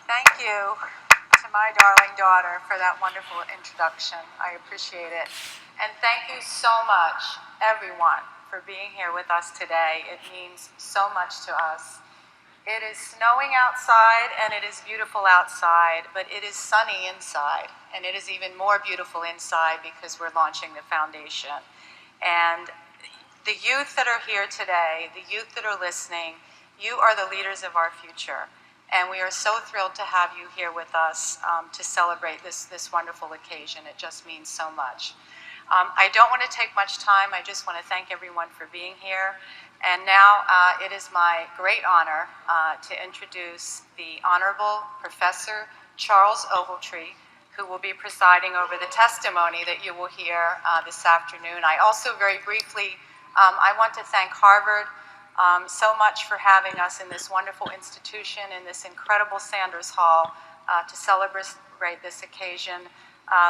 Thank you to my darling daughter for that wonderful introduction. I appreciate it. And thank you so much, everyone, for being here with us today. It means so much to us. It is snowing outside and it is beautiful outside, but it is sunny inside. And it is even more beautiful inside because we're launching the foundation. And the youth that are here today, the youth that are listening, you are the leaders of our future. And we are so thrilled to have you here with us to celebrate this wonderful occasion. It just means so much. I don't want to take much time. I just want to thank everyone for being here. And now it is my great honor to introduce the Honorable Professor Charles Ogletree, who will be presiding over the testimony that you will hear this afternoon. I also very briefly, I want to thank Harvard so much for having us in this wonderful institution, in this incredible Sanders Hall to celebrate this occasion.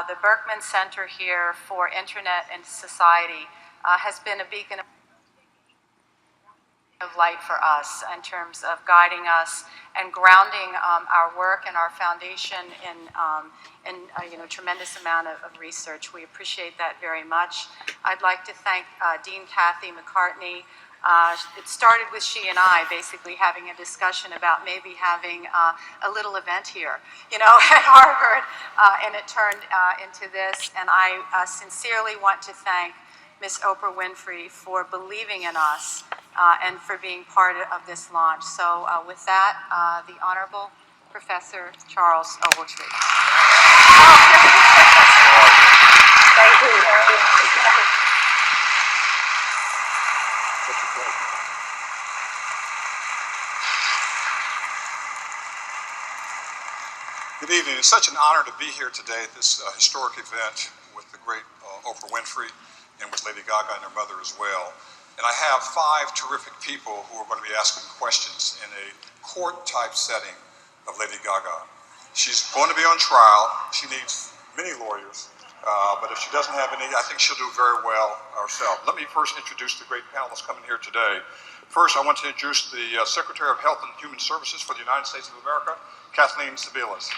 The Berkman Center here for Internet and Society has been a beacon of light for us in terms of guiding us and grounding our work and our foundation in tremendous amount of research. We appreciate that very much. I'd like to thank Dean Kathy McCartney. It started with she and I basically having a discussion about maybe having a little event here, at Harvard, and it turned into this. And I sincerely want to thank Ms. Oprah Winfrey for believing in us and for being part of this launch. So with that, the Honorable Professor Charles Ogletree. Thank you very much. Good evening. It's such an honor to be here today at this historic event with the great Oprah Winfrey and with Lady Gaga and her mother as well. And I have 5 terrific people who are going to be asking questions in a court-type setting of Lady Gaga. She's going to be on trial. She needs many lawyers, but if she doesn't have any, I think she'll do very well herself. Let me first introduce the great panelists coming here today. First, I want to introduce the Secretary of Health and Human Services for the United States of America, Kathleen Sebelius.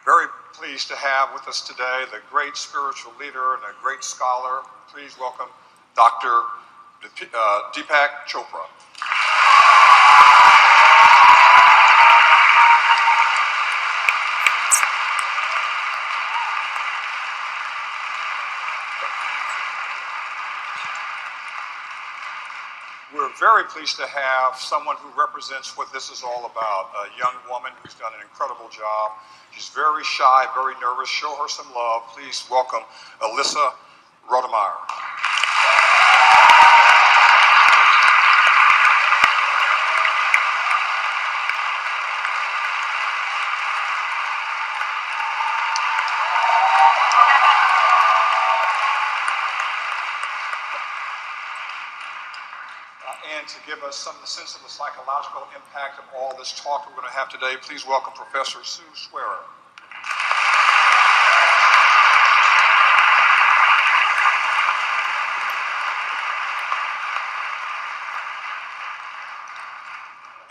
Very pleased to have with us today the great spiritual leader and a great scholar. Please welcome Dr. Deepak Chopra. We're very pleased to have someone who represents what this is all about, a young woman who's done an incredible job. She's very shy, very nervous. Show her some love. Please welcome Alyssa Rodemeyer. And to give us some sense of the psychological impact of all this talk we're going to have today, please welcome Professor Sue Swearer.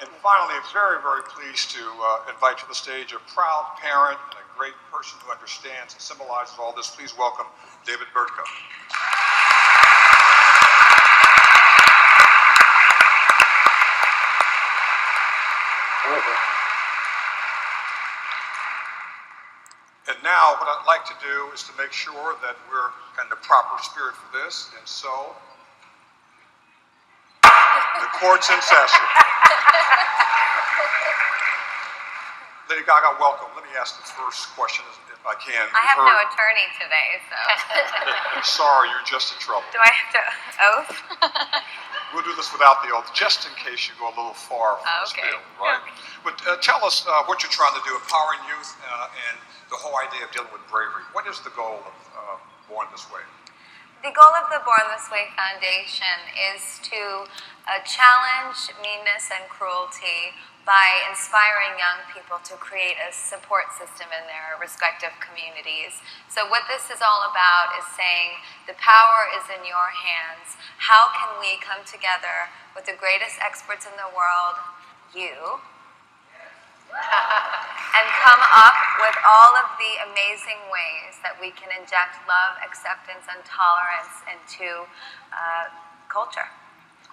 And finally, very, very pleased to invite to the stage a proud parent and a great person who understands and symbolizes all this. Please welcome David Bertka. And now what I'd like to do is to make sure that we're in the proper spirit for this, and so the court's in session. Lady Gaga, welcome. Let me ask the first question if I can. I have no attorney today, so. I'm sorry, you're just in trouble. Do I have to oath? We'll do this without the oath, just in case you go a little far from this bill, right? But tell us what you're trying to do, empowering youth and the whole idea of dealing with bravery. What is the goal of Born This Way? The goal of the Born This Way Foundation is to challenge meanness and cruelty by inspiring young people to create a support system in their respective communities. So what this is all about is saying the power is in your hands. How can we come together with the greatest experts in the world, you, and come up with all of the amazing ways that we can inject love, acceptance, and tolerance into culture.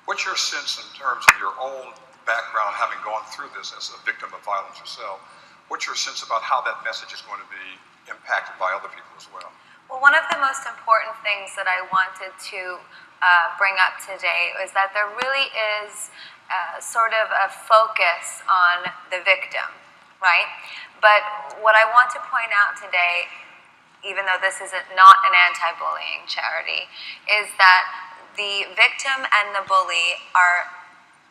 What's your sense in terms of your own background, having gone through this as a victim of violence yourself? What's your sense about how that message is going to be impacted by other people as well? Well, one of the most important things that I wanted to bring up today is that there really is sort of a focus on the victim, right? But what I want to point out today, even though this is not an anti-bullying charity, is that the victim and the bully are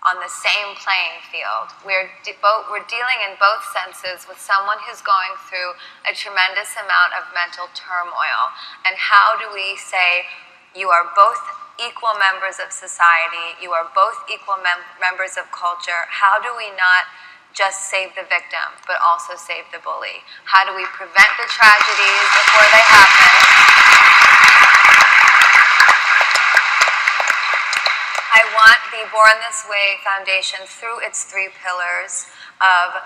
on the same playing field. We're dealing in both senses with someone who's going through a tremendous amount of mental turmoil. And how do we say, you are both equal members of society, you are both equal members of culture? How do we not just save the victim, but also save the bully? How do we prevent the tragedies before they happen? I want the Born This Way Foundation, through its 3 pillars of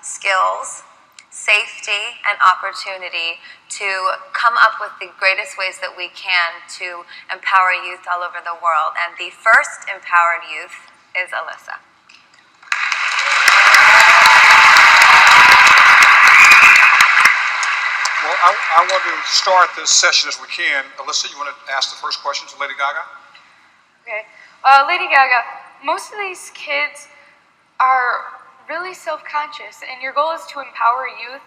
skills, safety, and opportunity, to come up with the greatest ways that we can to empower youth all over the world. And the first empowered youth is Alyssa. Well, I want to start this session as we can. Alyssa, you want to ask the first question to Lady Gaga? Okay. Lady Gaga, most of these kids are really self-conscious, and your goal is to empower youth.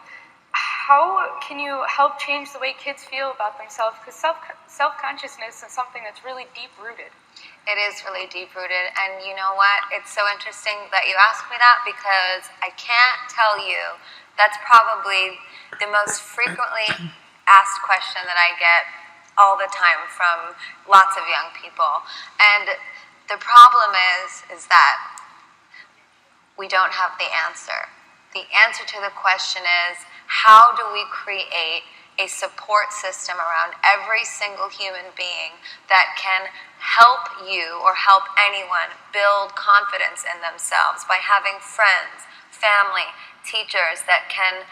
How can you help change the way kids feel about themselves? Because self-consciousness is something that's really deep-rooted. It is really deep-rooted, and you know what? It's so interesting that you asked me that, because I can't tell you, that's probably the most frequently asked question that I get all the time from lots of young people. And the problem is that we don't have the answer. The answer to the question is, how do we create a support system around every single human being that can help you or help anyone build confidence in themselves by having friends, family, teachers that can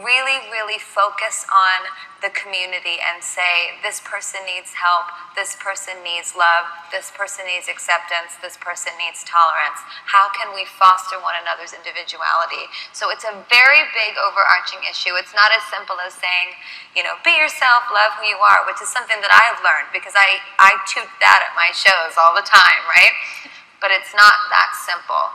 really, really focus on the community and say, this person needs help, this person needs love, this person needs acceptance, this person needs tolerance. How can we foster one another's individuality? So it's a very big overarching issue. It's not as simple as saying, you know, be yourself, love who you are, which is something that I've learned because I toot that at my shows all the time, right? But it's not that simple.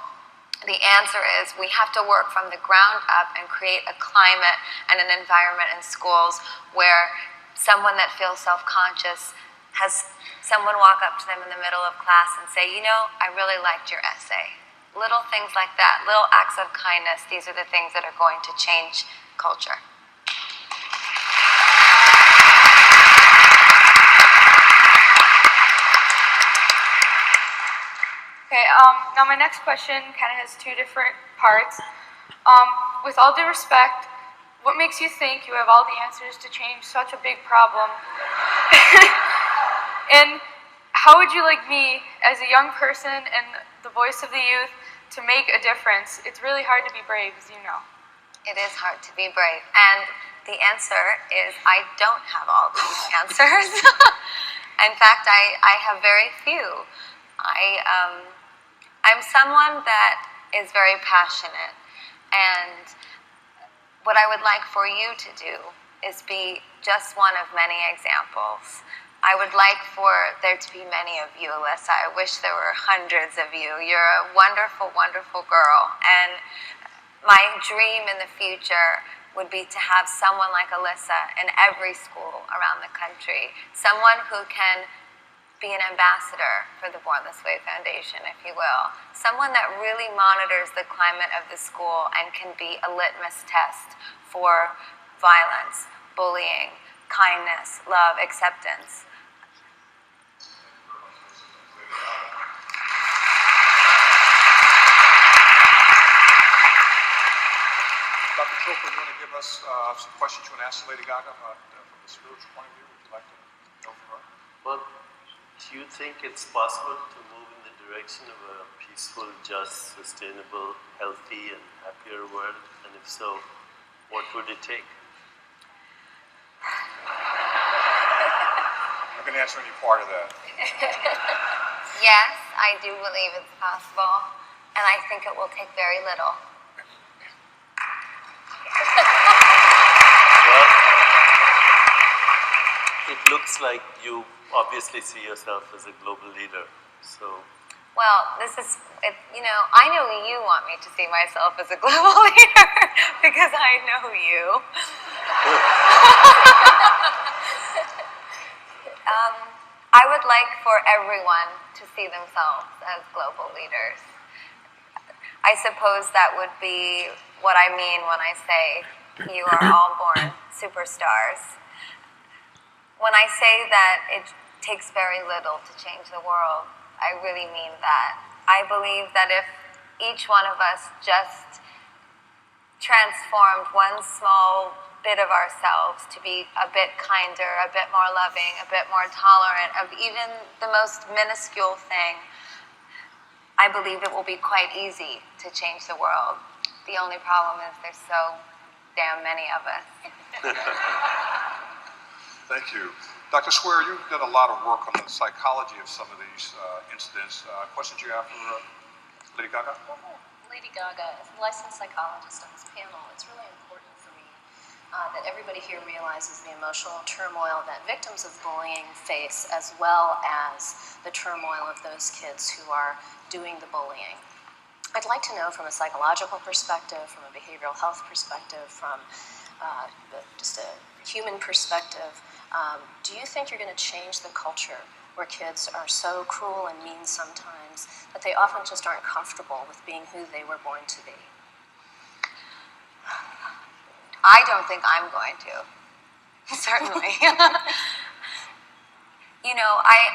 The answer is we have to work from the ground up and create a climate and an environment in schools where someone that feels self-conscious has someone walk up to them in the middle of class and say, you know, I really liked your essay. Little things like that, little acts of kindness, these are the things that are going to change culture. Okay, now my next question kind of has 2 different parts. With all due respect, what makes you think you have all the answers to change such a big problem? And how would you like me, as a young person and the voice of the youth, to make a difference? It's really hard to be brave, as you know. It is hard to be brave. And the answer is I don't have all the answers. In fact, I have very few. I'm someone that is very passionate, and what I would like for you to do is be just one of many examples. I would like for there to be many of you, Alyssa. I wish there were hundreds of you. You're a wonderful, wonderful girl, and my dream in the future would be to have someone like Alyssa in every school around the country, someone who can be an ambassador for the Born This Way Foundation, if you will. Someone that really monitors the climate of the school and can be a litmus test for violence, bullying, kindness, love, acceptance. some questions you want to ask Lady Gaga about from the spiritual point of view? Would you like to know from her? Well, do you think it's possible to move in the direction of a peaceful, just, sustainable, healthy, and happier world? And if so, what would it take? You can answer any part of that. Yes, I do believe it's possible, and I think it will take very little. Well, it looks like you obviously see yourself as a global leader, so... Well, I know you want me to see myself as a global leader because I know you. I would like for everyone to see themselves as global leaders. I suppose that would be what I mean when I say you are all born superstars. When I say that it takes very little to change the world, I really mean that. I believe that if each one of us just transformed one small bit of ourselves to be a bit kinder, a bit more loving, a bit more tolerant of even the most minuscule thing, I believe it will be quite easy to change the world. The only problem is there's so damn many of us. Thank you. Dr. Swear, you've done a lot of work on the psychology of some of these incidents. Questions you have for Lady Gaga? Lady Gaga, as a licensed psychologist on this panel, it's really important for me that everybody here realizes the emotional turmoil that victims of bullying face, as well as the turmoil of those kids who are doing the bullying. I'd like to know from a psychological perspective, from a behavioral health perspective, from just a human perspective, do you think you're going to change the culture where kids are so cruel and mean sometimes that they often just aren't comfortable with being who they were born to be? I don't think I'm going to. Certainly.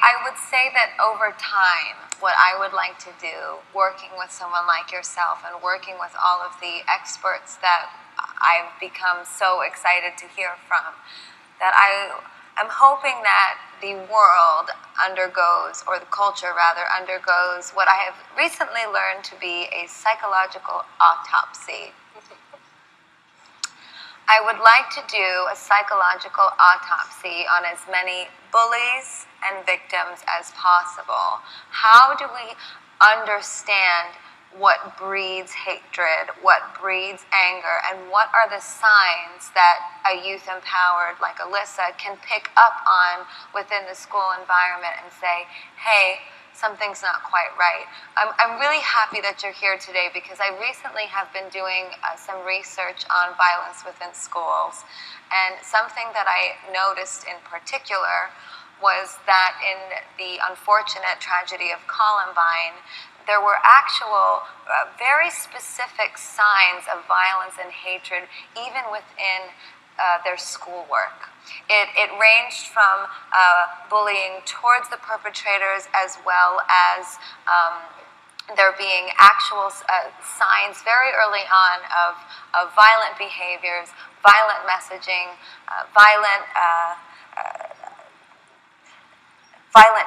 I would say that over time, what I would like to do, working with someone like yourself and working with all of the experts that I've become so excited to hear from, that I'm hoping that the world undergoes, or the culture rather, undergoes what I have recently learned to be a psychological autopsy. I would like to do a psychological autopsy on as many bullies and victims as possible. How do we understand what breeds hatred, what breeds anger, and what are the signs that a youth empowered like Alyssa can pick up on within the school environment and say, hey, something's not quite right. I'm really happy that you're here today because I recently have been doing some research on violence within schools. And something that I noticed in particular was that in the unfortunate tragedy of Columbine, there were actual very specific signs of violence and hatred even within their schoolwork. It ranged from bullying towards the perpetrators as well as there being actual signs very early on of violent behaviors, violent messaging, violent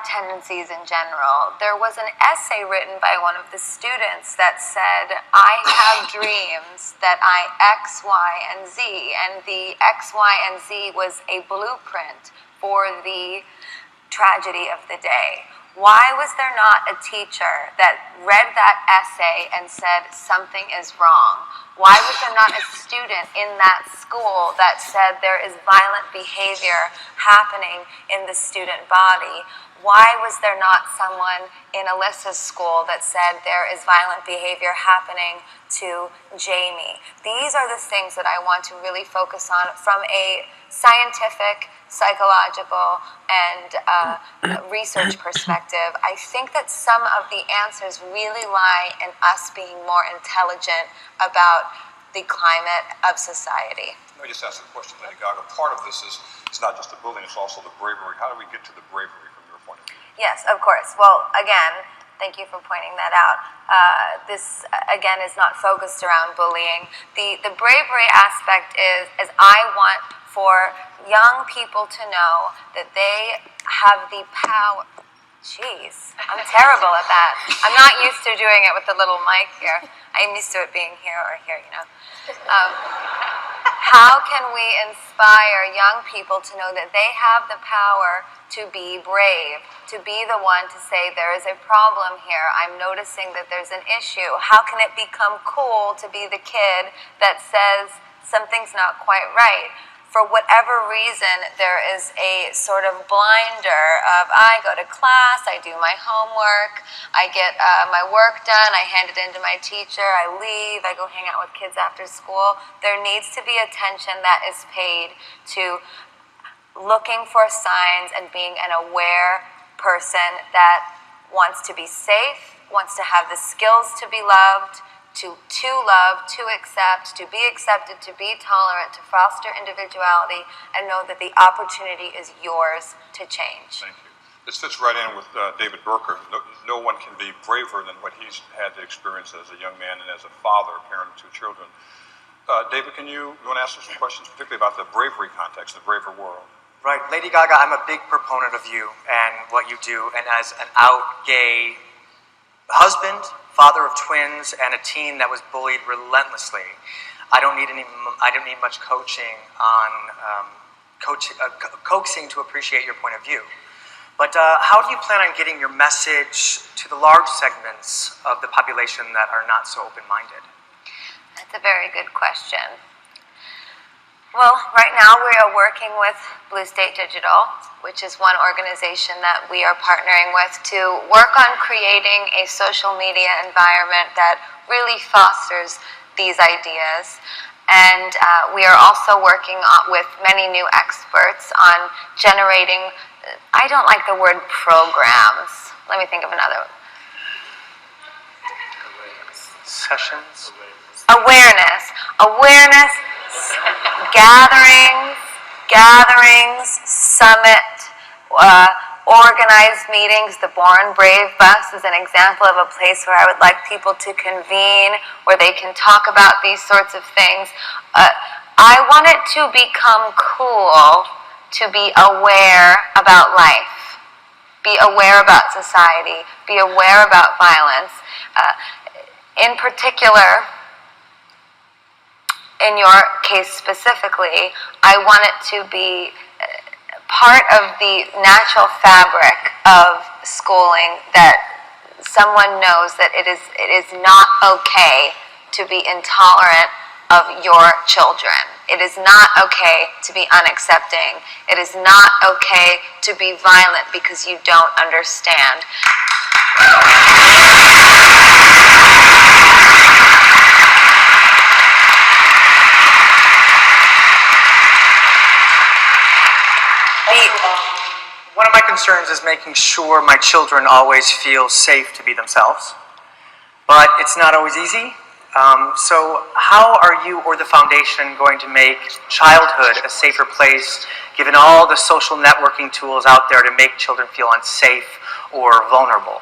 tendencies in general. There was an essay written by one of the students that said, I have dreams that I X, Y, and Z. And the X, Y, and Z was a blueprint for the tragedy of the day. Why was there not a teacher that read that essay and said something is wrong? Why was there not a student in that school that said there is violent behavior happening in the student body? Why was there not someone in Alyssa's school that said there is violent behavior happening to Jamie? These are the things that I want to really focus on from a scientific, psychological, and research perspective. I think that some of the answers really lie in us being more intelligent about the climate of society. Let me just ask a question, Lady Gaga. Part of this is it's not just the bullying, it's also the bravery. How do we get to the bravery from your point of view? Yes, of course. Well, again, Thank you for pointing that out. This, again, is not focused around bullying. The bravery aspect is I want for young people to know that they have the power. Jeez, I'm terrible at that. I'm not used to doing it with the little mic here. I'm used to it being here or here, you know. How can we inspire young people to know that they have the power to be brave, to be the one to say there is a problem here, I'm noticing that there's an issue. How can it become cool to be the kid that says something's not quite right? For whatever reason, there is a sort of blinder of, I go to class, I do my homework, I get my work done, I hand it in to my teacher, I leave, I go hang out with kids after school. There needs to be attention that is paid to looking for signs and being an aware person that wants to be safe, wants to have the skills to be loved, to love, to accept, to be accepted, to be tolerant, to foster individuality, and know that the opportunity is yours to change. Thank you. This fits right in with David Burker. No one can be braver than what he's had to experience as a young man and as a father, parent of 2 children. David, you want to ask us some questions, particularly about the bravery context, the braver world? Right. Lady Gaga, I'm a big proponent of you and what you do, and as an out gay husband, father of twins, and a teen that was bullied relentlessly, I don't need much coaching on coaxing to appreciate your point of view. But how do you plan on getting your message to the large segments of the population that are not so open-minded? That's a very good question. Well, right now we are working with Blue State Digital, which is one organization that we are partnering with to work on creating a social media environment that really fosters these ideas. And we are also working with many new experts on generating, I don't like the word programs. Let me think of another. Sessions? Awareness, gatherings, summit, organized meetings. The Born Brave Bus is an example of a place where I would like people to convene, where they can talk about these sorts of things. I want it to become cool to be aware about life, be aware about society, be aware about violence. In particular, in your case specifically, I want it to be part of the natural fabric of schooling that someone knows that it is not okay to be intolerant of your children. It is not okay to be unaccepting. It is not okay to be violent because you don't understand. One of my concerns is making sure my children always feel safe to be themselves, but it's not always easy. So how are you or the foundation going to make childhood a safer place, given all the social networking tools out there to make children feel unsafe or vulnerable?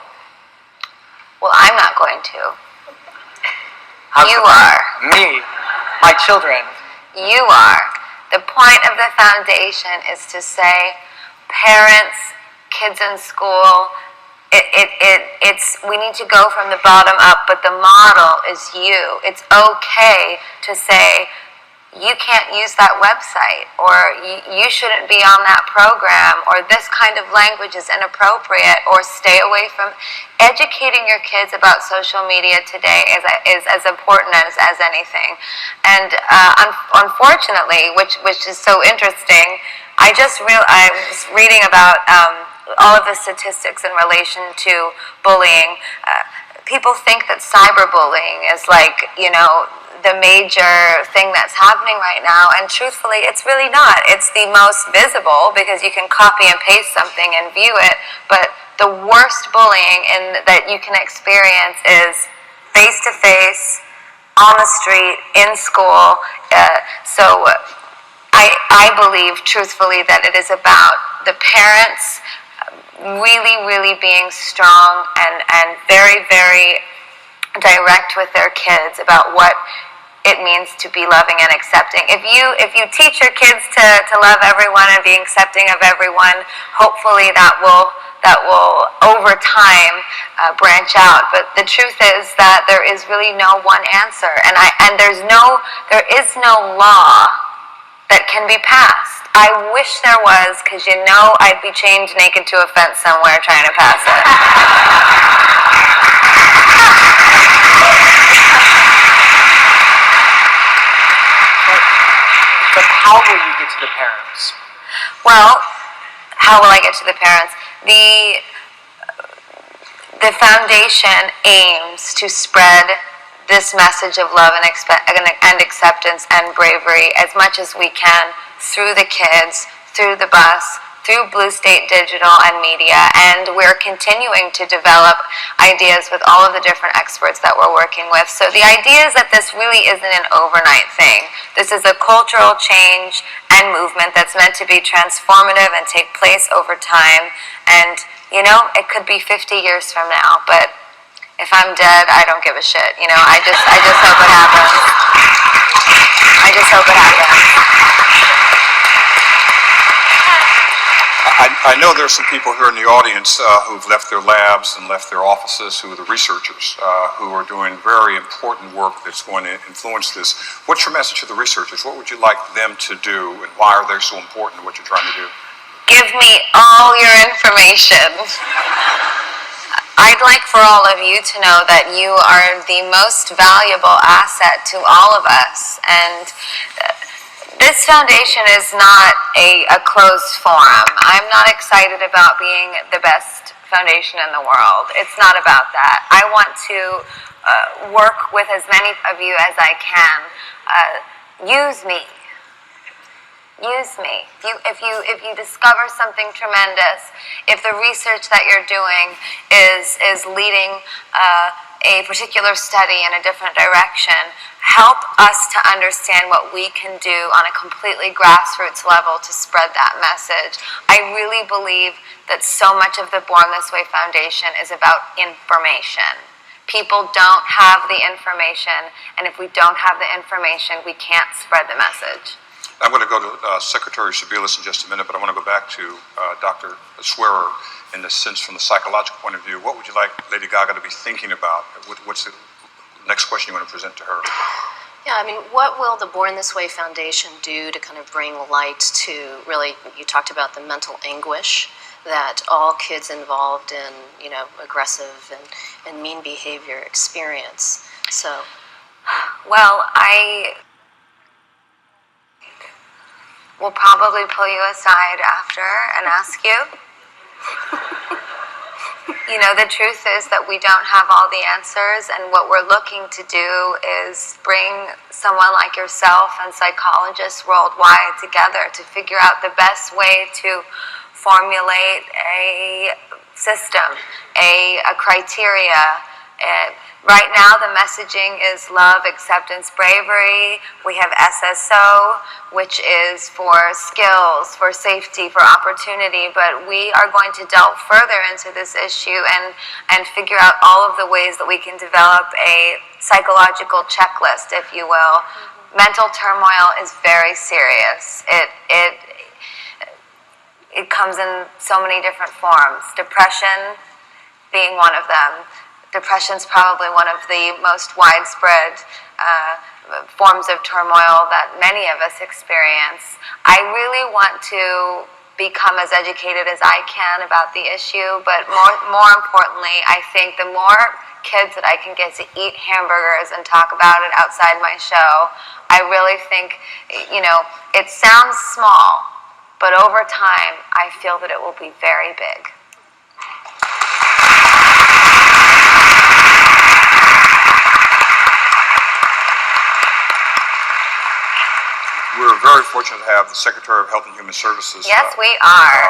Well, I'm not going to. You are. are. Me. My children. You are. The point of the foundation is to say, parents, kids in school, we need to go from the bottom up, but the model is you. It's okay to say, you can't use that website, or you shouldn't be on that program, or this kind of language is inappropriate, or stay away from. Educating your kids about social media today is as important as anything. And unfortunately, which is so interesting, I was reading about all of the statistics in relation to bullying. People think that cyberbullying is like, the major thing that's happening right now, and truthfully, it's really not. It's the most visible because you can copy and paste something and view it, but the worst bullying that you can experience is face-to-face, on the street, in school. So I believe, truthfully, that it is about the parents really, really being strong and very, very direct with their kids about what it means to be loving and accepting. If you teach your kids to love everyone and be accepting of everyone, hopefully that will over time branch out. But the truth is that there is really no one answer, and there is no law that can be passed. I wish there was, because I'd be chained naked to a fence somewhere trying to pass it. But how will you get to the parents? Well, how will I get to the parents? The foundation aims to spread this message of love and acceptance and bravery as much as we can through the kids, through the bus, through Blue State Digital and media, and we're continuing to develop ideas with all of the different experts that we're working with. So the idea is that this really isn't an overnight thing. This is a cultural change and movement that's meant to be transformative and take place over time. And, it could be 50 years from now, but if I'm dead, I don't give a shit. I just hope it happens. I just hope it happens. I know there's some people here in the audience who've left their labs and left their offices, who are the researchers, who are doing very important work that's going to influence this. What's your message to the researchers? What would you like them to do, and why are they so important to what you're trying to do? Give me all your information. I'd like for all of you to know that you are the most valuable asset to all of us, and this foundation is not a closed forum. I'm not excited about being the best foundation in the world. It's not about that. I want to work with as many of you as I can. Use me. Use me. If you discover something tremendous, if the research that you're doing is leading a particular study in a different direction, help us to understand what we can do on a completely grassroots level to spread that message. I really believe that so much of the Born This Way Foundation is about information. People don't have the information, and if we don't have the information, we can't spread the message. I'm going to go to Secretary Sebelius in just a minute, but I want to go back to Dr. Swearer in the sense from the psychological point of view. What would you like Lady Gaga to be thinking about? What's the next question you want to present to her? Yeah, what will the Born This Way Foundation do to kind of bring light to, really, you talked about the mental anguish that all kids involved in, aggressive and mean behavior experience. So, well, I will probably pull you aside after and ask you. The truth is that we don't have all the answers, and what we're looking to do is bring someone like yourself and psychologists worldwide together to figure out the best way to formulate a system, a criteria. Right now, the messaging is love, acceptance, bravery. We have SSO, which is for skills, for safety, for opportunity. But we are going to delve further into this issue and figure out all of the ways that we can develop a psychological checklist, if you will. Mental turmoil is very serious. It comes in so many different forms. Depression being one of them. Depression is probably one of the most widespread forms of turmoil that many of us experience. I really want to become as educated as I can about the issue, but more importantly, I think the more kids that I can get to eat hamburgers and talk about it outside my show, I really think, it sounds small, but over time, I feel that it will be very big. We're very fortunate to have the Secretary of Health and Human Services. Yes, we are.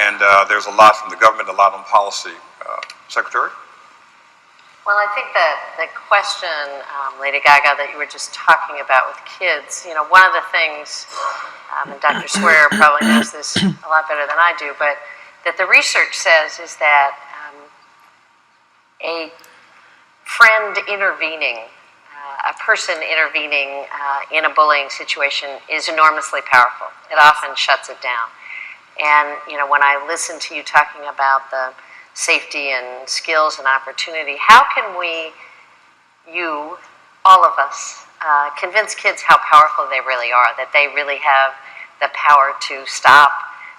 And there's a lot from the government, a lot on policy. Secretary? Well, I think that the question, Lady Gaga, that you were just talking about with kids, one of the things, and Dr. Swearer probably knows this a lot better than I do, but that the research says is that a friend intervening, a person intervening in a bullying situation is enormously powerful. It often shuts it down. And, you know, when I listen to you talking about the safety and skills and opportunity, how can we, you, all of us, convince kids how powerful they really are, that they really have the power to stop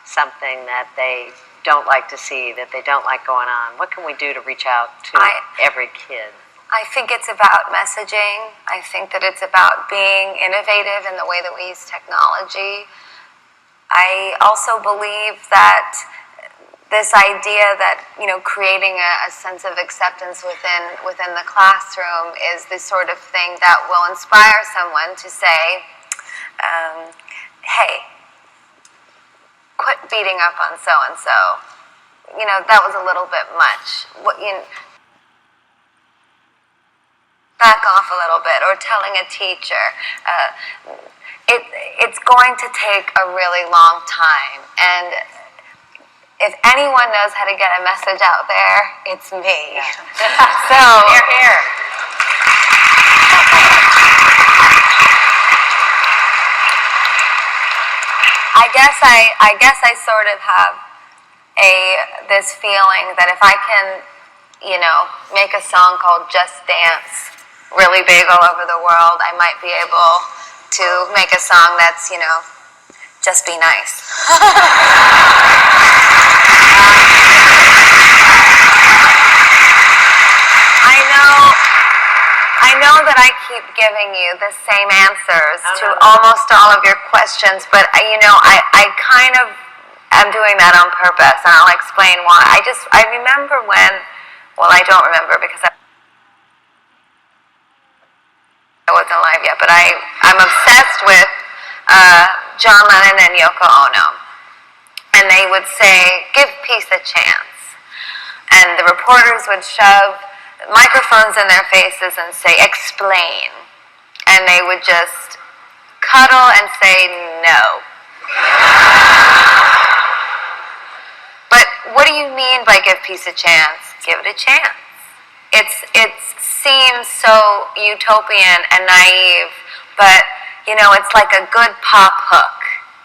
something that they don't like to see, that they don't like going on? What can we do to reach out to every kid? I think it's about messaging. I think that it's about being innovative in the way that we use technology. I also believe that this idea that, you know, creating a sense of acceptance within the classroom is the sort of thing that will inspire someone to say, hey, quit beating up on so-and-so. You know, that was a little bit much. Back off a little bit, or telling a teacher. It's going to take a really long time, and if anyone knows how to get a message out there, it's me. So, Here. I guess I sort of have this feeling that if I can, you know, make a song called Just Dance really big all over the world, I might be able to make a song that's, you know, just be nice. I know that I keep giving you the same answers to almost all of your questions, but you know, I kind of am doing that on purpose, and I'll explain why. I remember when, well, I don't remember because I wasn't alive yet, but I'm obsessed with John Lennon and Yoko Ono, and they would say, give peace a chance, and the reporters would shove microphones in their faces and say, explain, and they would just cuddle and say no. But what do you mean by give peace a chance? Give it a chance. It seems so utopian and naive, but you know, it's like a good pop hook.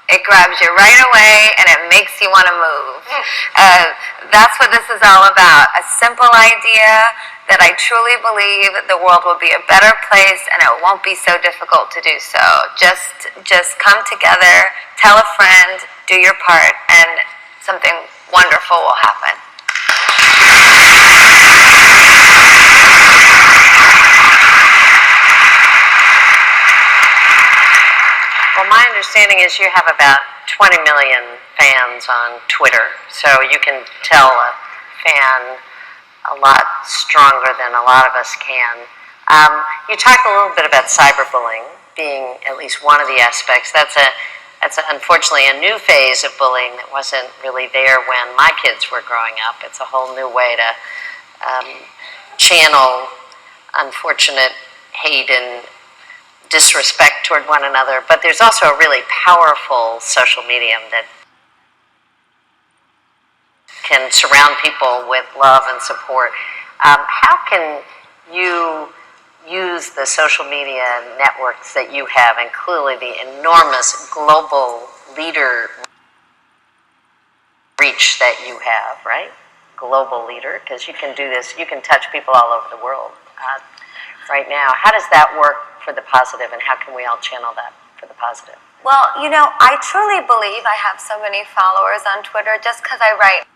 It grabs you right away and it makes you want to move. That's what this is all about. A simple idea that I truly believe the world will be a better place and it won't be so difficult to do so. Just come together, tell a friend, do your part, and something wonderful will happen. Well, my understanding is you have about 20 million fans on Twitter, so you can tell a fan a lot stronger than a lot of us can. You talked a little bit about cyberbullying being at least one of the aspects. That's unfortunately a new phase of bullying that wasn't really there when my kids were growing up. It's a whole new way to channel unfortunate hate and disrespect toward one another. But there's also a really powerful social medium that can surround people with love and support. How can you use the social media networks that you have, and clearly the enormous global leader reach that you have, right? Global leader, because you can do this, you can touch people all over the world right now. How does that work for the positive, and how can we all channel that for the positive? Well, you know, I truly believe I have so many followers on Twitter just because I write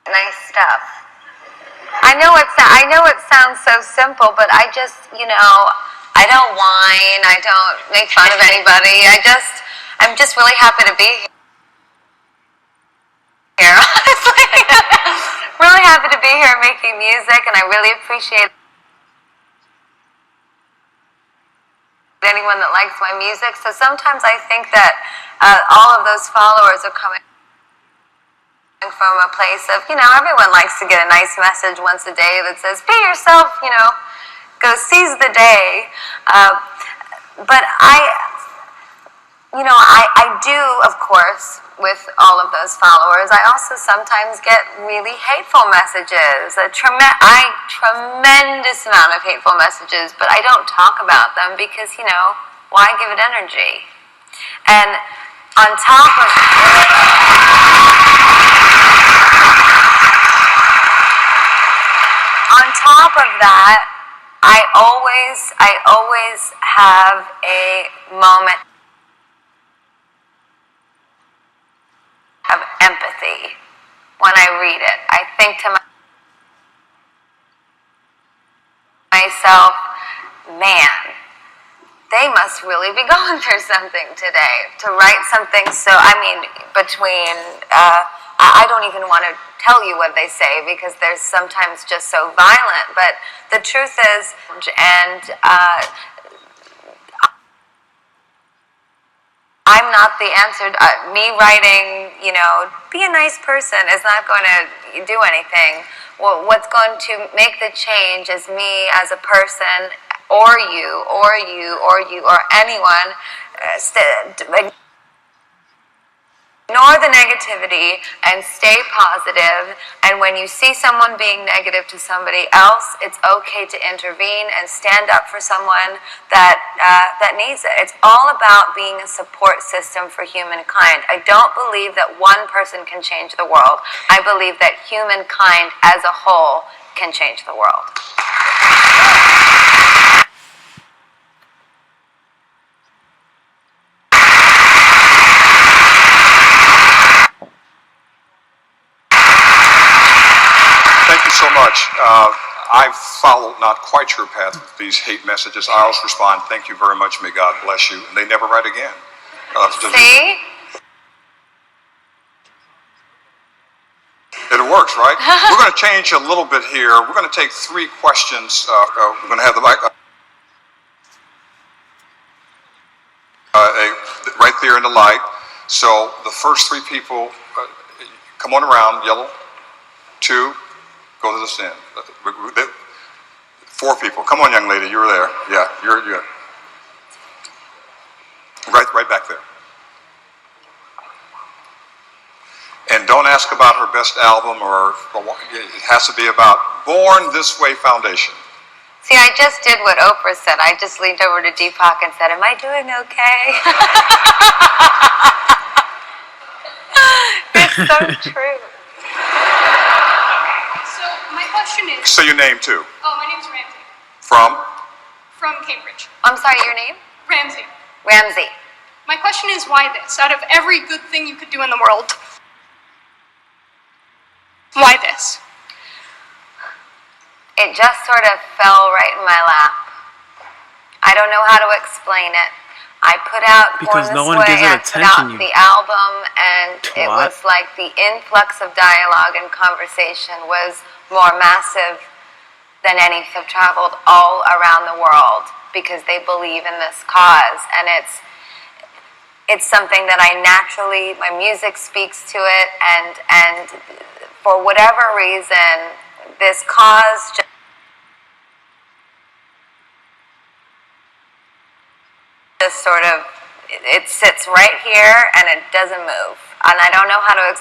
nice stuff. I know it sounds so simple, but I just, you know, I don't whine, I don't make fun of anybody. I'm just really happy to be here, honestly. Really happy to be here making music, and I really appreciate anyone that likes my music. So sometimes I think that all of those followers are coming from a place of, you know, everyone likes to get a nice message once a day that says, be yourself, you know, go seize the day. But you know, I do, of course, with all of those followers, I also sometimes get really hateful messages, a tremendous amount of hateful messages, but I don't talk about them because, you know, why give it energy? And on top of that, I always have a moment of empathy when I read it. I think to myself, man, they must really be going through something today to write something so, I mean, between, I don't even want to tell you what they say because they're sometimes just so violent, but the truth is, and I'm not the answer. Me writing, you know, be a nice person is not going to do anything. Well, what's going to make the change is me as a person, or you, or anyone. Ignore the negativity and stay positive. And when you see someone being negative to somebody else, it's okay to intervene and stand up for someone that needs it. It's all about being a support system for humankind. I don't believe that one person can change the world. I believe that humankind as a whole can change the world. Thank you so much. I've followed not quite your path with these hate messages. I always respond, thank you very much, may God bless you, and they never write again. See? It works, right? We're going to change a little bit here. We're going to take 3 questions. We're going to have the mic right there in the light. So the first 3 people, come on around, yellow. 2, go to this end. 4 people. Come on, young lady, you were there. Yeah, you're right back there. And don't ask about her best album, or it has to be about Born This Way Foundation. See, I just did what Oprah said. I just leaned over to Deepak and said, am I doing okay? It's so true. So my question is... Say your name too. Oh, my name's Ramsey. From? From Cambridge. I'm sorry, your name? Ramsey. Ramsey. My question is, why this? Out of every good thing you could do in the world, why this? It just sort of fell right in my lap. I don't know how to explain it. I put out Because no one Born This gives Way, it I put out attention, you the album, and it twat. was like the influx of dialogue and conversation was more massive than any have traveled all around the world because they believe in this cause, and it's something that I naturally, my music speaks to it, and for whatever reason, this cause just sort of, it sits right here and it doesn't move. And I don't know how to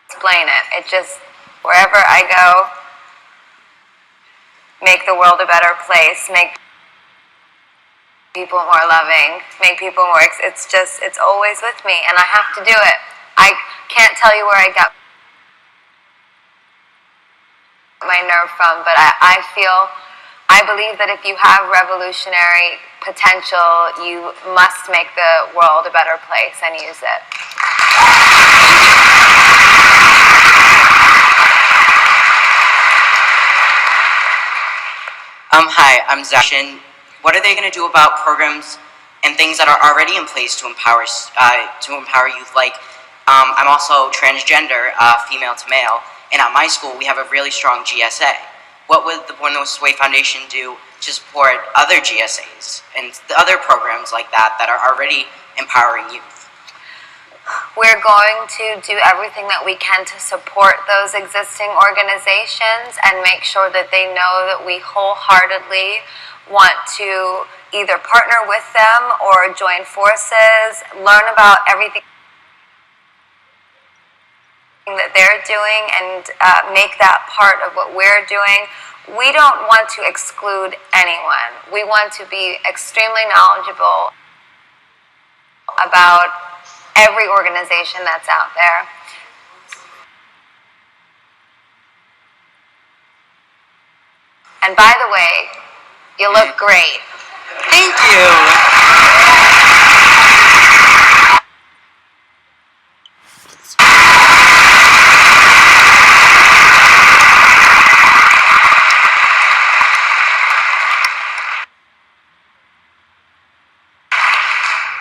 explain it. It just, wherever I go, make the world a better place, make people more loving, make people more, it's always with me, and I have to do it. I can't tell you where I got my nerve from, but I believe that if you have revolutionary potential, you must make the world a better place and use it. Hi, I'm Zach. What are they going to do about programs and things that are already in place to empower youth? Like, I'm also transgender, female to male, and at my school we have a really strong GSA. What would the Born This Way Foundation do to support other GSAs and the other programs like that that are already empowering youth? We're going to do everything that we can to support those existing organizations and make sure that they know that we wholeheartedly want to either partner with them or join forces, learn about everything that they're doing and make that part of what we're doing. We don't want to exclude anyone. We want to be extremely knowledgeable about every organization that's out there. And by the way, you look great. Thank you.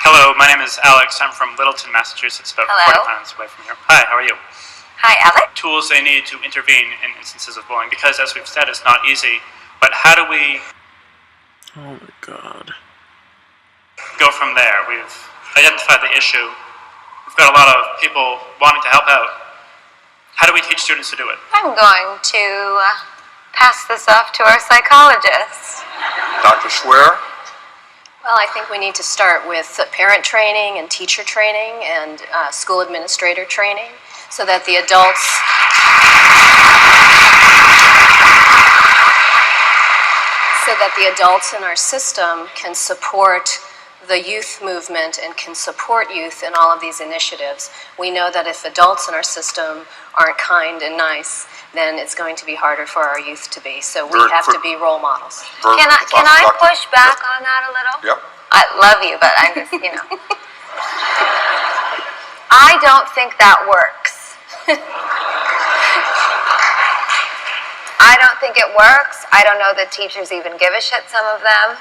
Hello, my name is Alex. I'm from Littleton, Massachusetts, about Hello. 40 miles away from here. Hi, how are you? Hi, Alex. Tools they need to intervene in instances of bullying, because as we've said, it's not easy. But how do we Oh my god. go from there? We've identified the issue. We've got a lot of people wanting to help out. How do we teach students to do it? I'm going to pass this off to our psychologist. Dr. Schwer? Well, I think we need to start with parent training and teacher training and school administrator training so that the adults in our system can support the youth movement and can support youth in all of these initiatives. We know that if adults in our system aren't kind and nice, then it's going to be harder for our youth to be. So we have to be role models. Can I push back on that a little? Yep. I love you, but I'm just, I don't think that works. I don't think it works. I don't know that teachers even give a shit, some of them.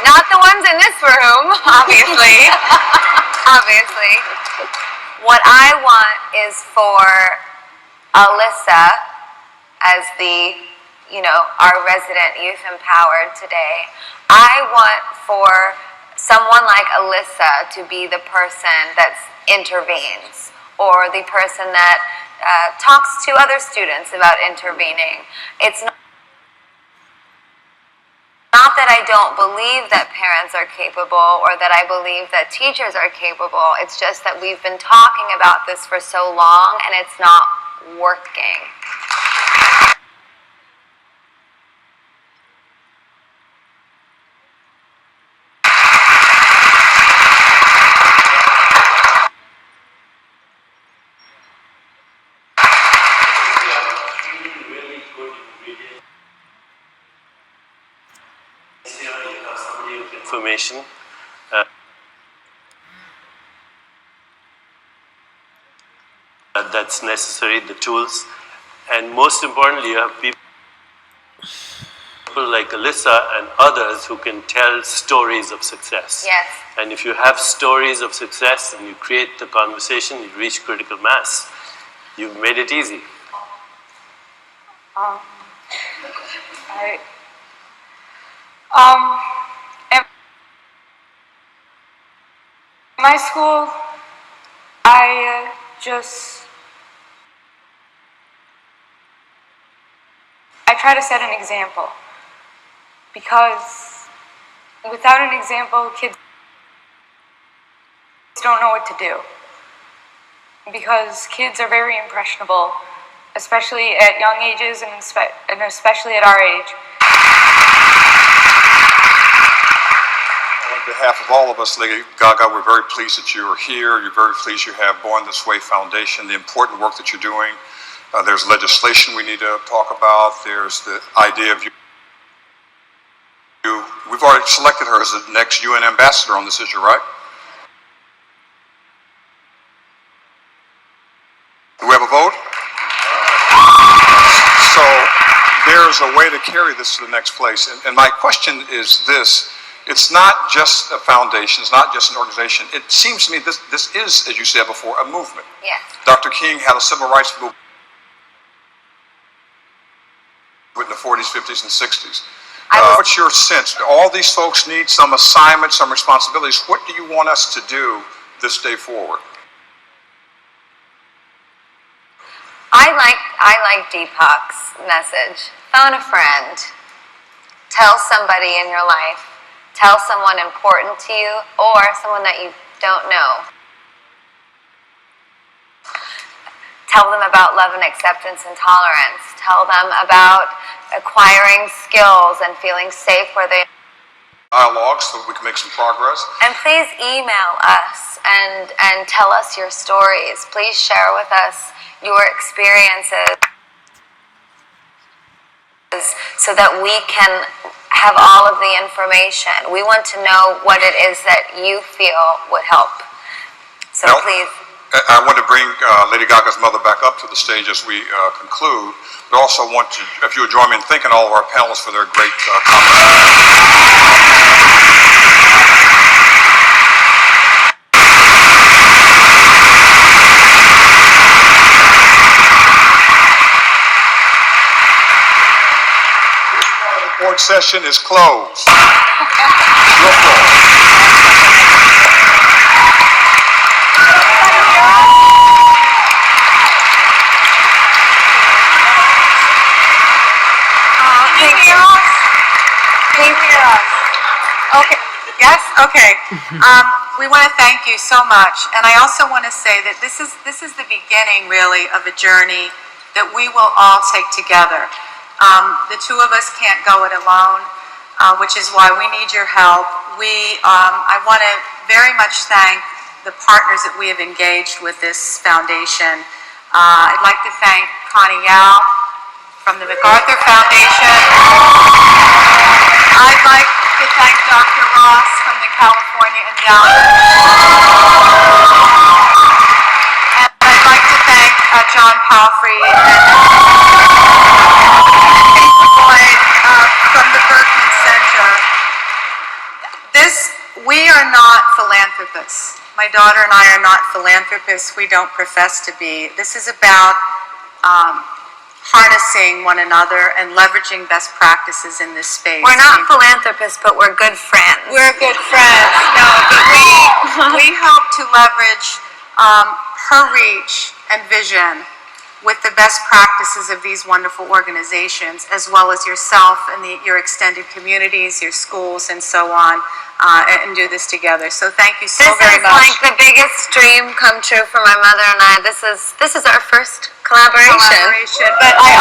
Not the ones in this room, obviously. Obviously. What I want is for Alyssa, as the, our resident Youth Empowered today, I want for someone like Alyssa to be the person that intervenes, or the person that talks to other students about intervening. It's not that I don't believe that parents are capable or that I believe that teachers are capable. It's just that we've been talking about this for so long and it's not working. Information that's necessary, the tools, and most importantly, you have people like Alyssa and others who can tell stories of success. Yes. And if you have stories of success and you create the conversation, you reach critical mass. You've made it easy. In my school, I try to set an example, because without an example, kids don't know what to do, because kids are very impressionable, especially at young ages and especially at our age. On behalf of all of us, Lady Gaga, we're very pleased that you are here. You're very pleased you have Born This Way Foundation, the important work that you're doing. There's legislation we need to talk about. There's the idea of you. We've already selected her as the next UN ambassador on this issue, right? Do we have a vote? So there's a way to carry this to the next place. And my question is this. It's not just a foundation. It's not just an organization. It seems to me this is, as you said before, a movement. Yes. Dr. King had a civil rights movement in the 40s, 50s, and 60s. what's your sense? All these folks need some assignments, some responsibilities. What do you want us to do this day forward? I like Deepak's message. Phone a friend. Tell somebody in your life. Tell someone important to you or someone that you don't know. Tell them about love and acceptance and tolerance. Tell them about acquiring skills and feeling safe where they Dialogue so that we can make some progress. And please email us and tell us your stories. Please share with us your experiences so that we can have all of the information. We want to know what it is that you feel would help. So Well, please. I want to bring Lady Gaga's mother back up to the stage as we conclude, but also want to, if you would join me in thanking all of our panelists for their great comments. The board session is closed. Your floor. Can you hear us? Okay. Yes? Okay. We want to thank you so much. And I also want to say that this is the beginning, really, of a journey that we will all take together. The two of us can't go it alone, which is why we need your help. I want to very much thank the partners that we have engaged with this foundation. I'd like to thank Connie Yao from the MacArthur Foundation. I'd like to thank Dr. Ross from the California Endowment. And I'd like to thank John Palfrey and Lloyd from the Berkman Center. We are not philanthropists. My daughter and I are not philanthropists. We don't profess to be. This is about harnessing one another and leveraging best practices in this space. We're not philanthropists, but we're good friends. We're good friends. No, but we hope to leverage her reach and vision with the best practices of these wonderful organizations, as well as yourself and your extended communities, your schools, and so on, and do this together. So thank you so very much. This is like the biggest dream come true for my mother and I. This is our first collaboration. But I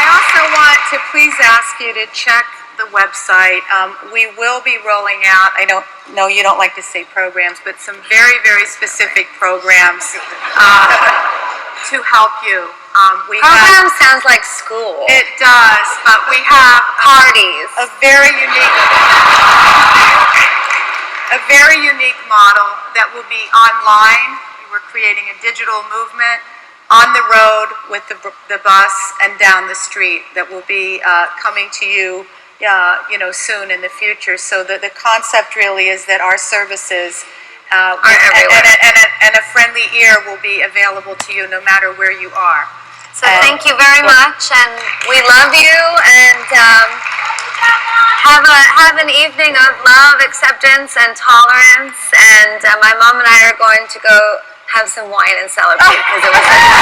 also want to please ask you to check the website. We will be rolling out, I don't know, you don't like to say programs, but some very, very specific programs to help you. Program sounds like school. It does, but we have parties. A very unique model that will be online. We're creating a digital movement on the road with the bus and down the street that will be coming to you, soon in the future. So the concept really is that our services and a friendly ear will be available to you no matter where you are. So thank you very much, and we love you, and have an evening of love, acceptance, and tolerance. And my mom and I are going to go have some wine and celebrate because it was such a